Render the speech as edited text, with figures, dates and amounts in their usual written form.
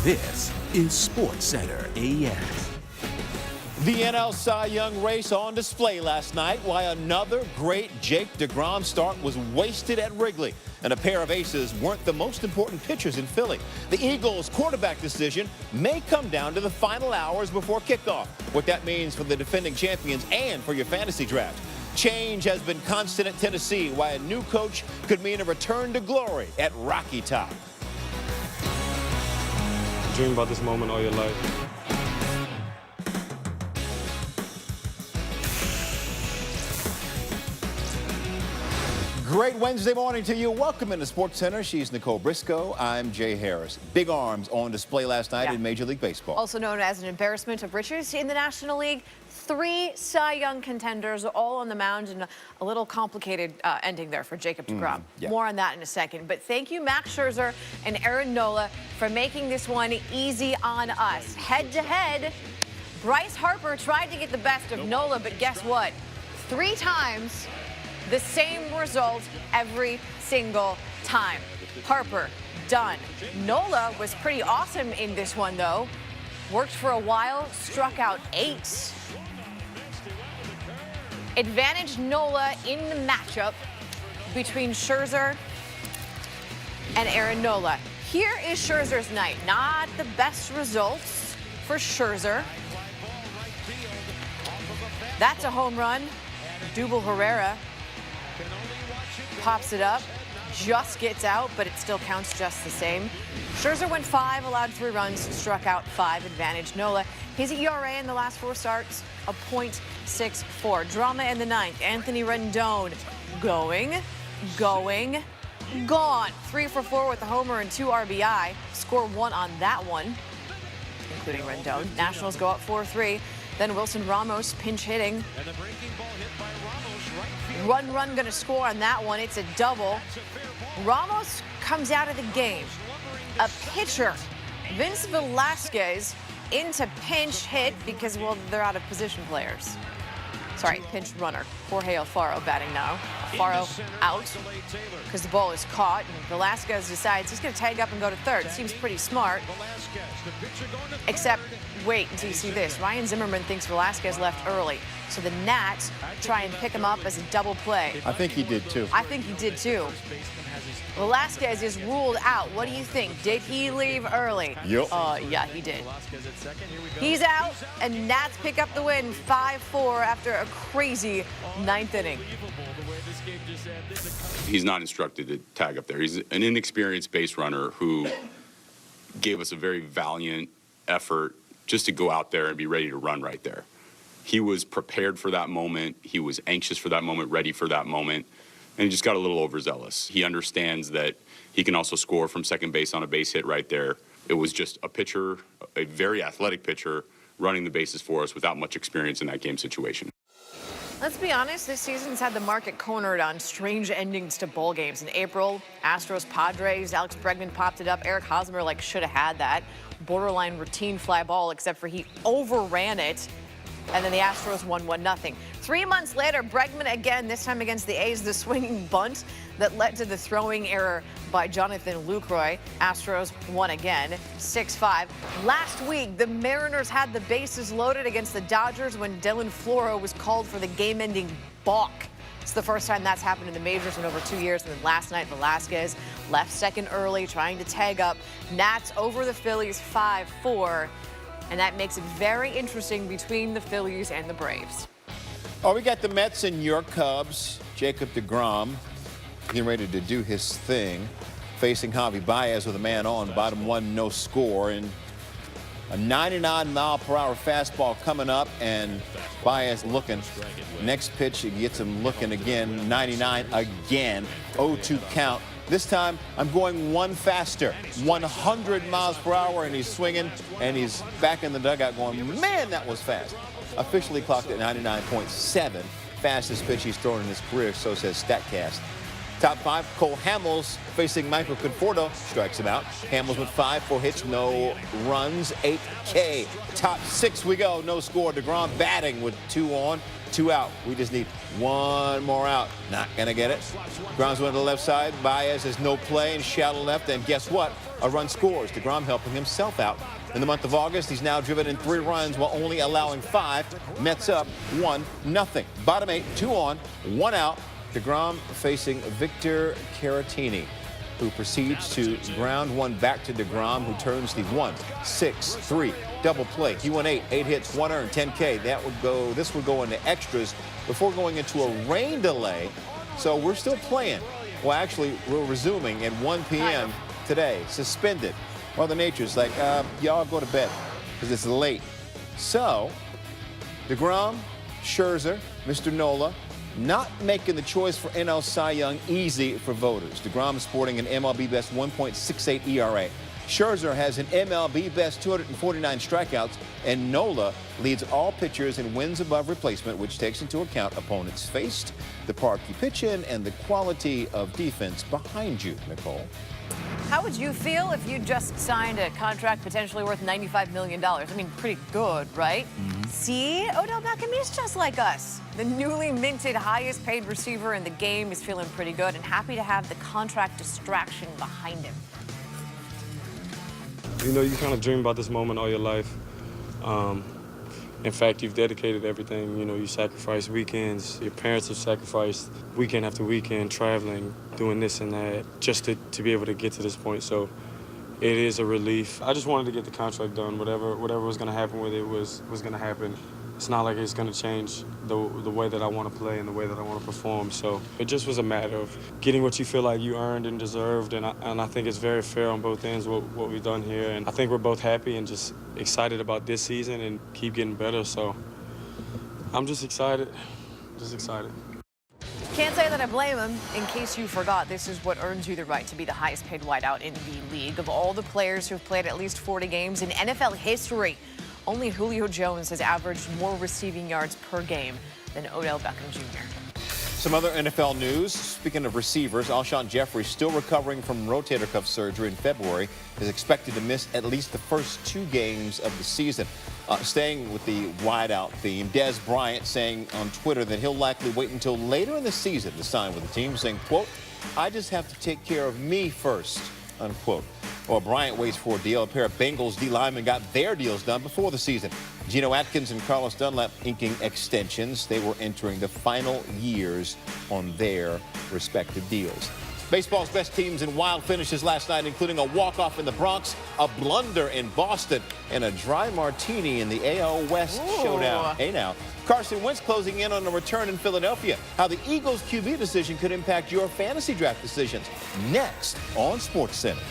This is SportsCenter AM. The NL Cy Young race on display last night, while another great Jake DeGrom start was wasted at Wrigley. And a pair of aces weren't the most important pitchers in Philly. The Eagles' quarterback decision may come down to the final hours before kickoff. What that means for the defending champions and for your fantasy draft. Change has been constant at Tennessee, while a new coach could mean a return to glory at Rocky Top. Dream about this moment all your life. Great Wednesday morning to you. Welcome into SportsCenter. She's Nicole Briscoe. I'm Jay Harris. Big arms on display last night in Major League Baseball. Also known as an embarrassment of riches in the National League. 3 Cy Young contenders all on the mound, and a little complicated ending there for Jacob deGrom. More on that in a second. But thank you, Max Scherzer and Aaron Nola, for making this one easy on us. Head-to-head, Bryce Harper tried to get the best of Nola, but guess what? 3 times the same result every single time. Harper, done. Nola was pretty awesome in this one, though. Worked for a while, struck out 8. Advantage Nola in the matchup between Scherzer and Aaron Nola. Here is Scherzer's night. Not the best results for Scherzer. That's a home run. Dubal Herrera pops it up, just gets out, but it still counts just the same. Scherzer went 5, allowed 3 runs, struck out 5, advantage Nola. His ERA in the last 4 starts, a .64. Drama in the 9th. Anthony Rendon going, gone. 3 for 4 with a homer and 2 RBI. Score 1 on that one, including Rendon. Nationals go up 4-3. Then Wilson Ramos pinch hitting. Run gonna score on that one. It's a double. Ramos comes out of the game. A pitcher, Vince Velasquez, into pinch hit because, well, they're out of position players. Sorry, pinch runner. Jorge Alfaro batting now. Alfaro out because the ball is caught, and Velasquez decides he's going to tag up and go to third. Seems pretty smart. Except, wait until you see this. Ryan Zimmerman thinks Velasquez left early. So the Nats try and pick him up as a double play. I think he did, too. I think he did, too. Velasquez is ruled out. What do you think? Did he leave early? Yep. Yeah, he did. He's out, and Nats pick up the win 5-4 after a crazy 9th inning. He's not instructed to tag up there. He's an inexperienced base runner who gave us a very valiant effort just to go out there and be ready to run right there. He was prepared for that moment. He was anxious for that moment, ready for that moment. And he just got a little overzealous. He understands that he can also score from second base on a base hit right there. It was just a pitcher, a very athletic pitcher, running the bases for us without much experience in that game situation. Let's be honest, this season's had the market cornered on strange endings to bowl games. In April, Astros, Padres, Alex Bregman popped it up. Eric Hosmer, should have had that. Borderline routine fly ball, except for he overran it. And then the Astros won 1-0. 3 months later, Bregman again, this time against the A's, the swinging bunt that led to the throwing error by Jonathan Lucroy. Astros won again, 6-5. Last week, the Mariners had the bases loaded against the Dodgers when Dylan Floro was called for the game-ending balk. It's the first time that's happened in the majors in over 2 years. And then last night, Velasquez left second early, trying to tag up. Nats over the Phillies 5-4. And that makes it very interesting between the Phillies and the Braves. Oh, we got the Mets and your Cubs. Jacob deGrom getting ready to do his thing, facing Javi Baez with a man on, bottom 1, no score, and a 99-mile-per-hour fastball coming up, and Baez looking. Next pitch, he gets him looking again, 99 again, 0-2 count. This time, I'm going 1 faster, 100 miles per hour, and he's swinging, and he's back in the dugout going, man, that was fast. Officially clocked at 99.7, fastest pitch he's thrown in his career, so says StatCast. Top 5, Cole Hamels facing Michael Conforto, strikes him out. Hamels with 5, 4 hits, no runs, 8K. Top 6 we go, no score. DeGrom batting with 2 on, 2 out. We just need 1 more out. Not gonna get it. DeGrom's one to the left side. Baez has no play and shallow left, and guess what? A run scores. DeGrom helping himself out. In the month of August, he's now driven in 3 runs while only allowing 5. Mets up 1-0. Bottom 8, 2 on, 1 out. DeGrom facing Victor Caratini, who proceeds to ground 1 back to DeGrom, who turns the 1-6-3 double play. He went 8 hits, 1 earned, 10K. This would go into extras before going into a rain delay. So we're still playing. Well, actually, we're resuming at 1 p.m. today, suspended. Mother Nature's like, y'all go to bed because it's late. So, DeGrom, Scherzer, Mr. Nola, not making the choice for NL Cy Young easy for voters. DeGrom is sporting an MLB best 1.68 ERA. Scherzer has an MLB best 249 strikeouts, and Nola leads all pitchers in wins above replacement, which takes into account opponents faced, the park you pitch in, and the quality of defense behind you, Nicole. How would you feel if you just signed a contract potentially worth $95 million? I mean, pretty good, right? See, Odell Beckham is just like us. The newly minted highest paid receiver in the game is feeling pretty good and happy to have the contract distraction behind him. You know, you kind of dream about this moment all your life. In fact, you've dedicated everything. You know, you sacrifice weekends. Your parents have sacrificed weekend after weekend, traveling, doing this and that, just to be able to get to this point. So it is a relief. I just wanted to get the contract done. Whatever was going to happen with it was going to happen. It's not like it's going to change the way that I want to play and the way that I want to perform. So it just was a matter of getting what you feel like you earned and deserved. And I think it's very fair on both ends what we've done here. And I think we're both happy and just excited about this season and keep getting better. So I'm just excited, Can't say that I blame him. In case you forgot, this is what earns you the right to be the highest paid wideout in the league. Of all the players who've played at least 40 games in NFL history, only Julio Jones has averaged more receiving yards per game than Odell Beckham Jr. Some other NFL news. Speaking of receivers, Alshon Jeffrey, still recovering from rotator cuff surgery in February, is expected to miss at least the first 2 games of the season. Staying with the wideout theme, Des Bryant saying on Twitter that he'll likely wait until later in the season to sign with the team, saying, quote, "I just have to take care of me first," unquote. Well, Bryant waits for a deal. A pair of Bengals D linemen got their deals done before the season. Geno Atkins and Carlos Dunlap inking extensions. They were entering the final years on their respective deals. Baseball's best teams in wild finishes last night, including a walk-off in the Bronx, a blunder in Boston, and a dry martini in the AL West showdown. Hey now, Carson Wentz closing in on a return in Philadelphia. How the Eagles' QB decision could impact your fantasy draft decisions. Next on SportsCenter.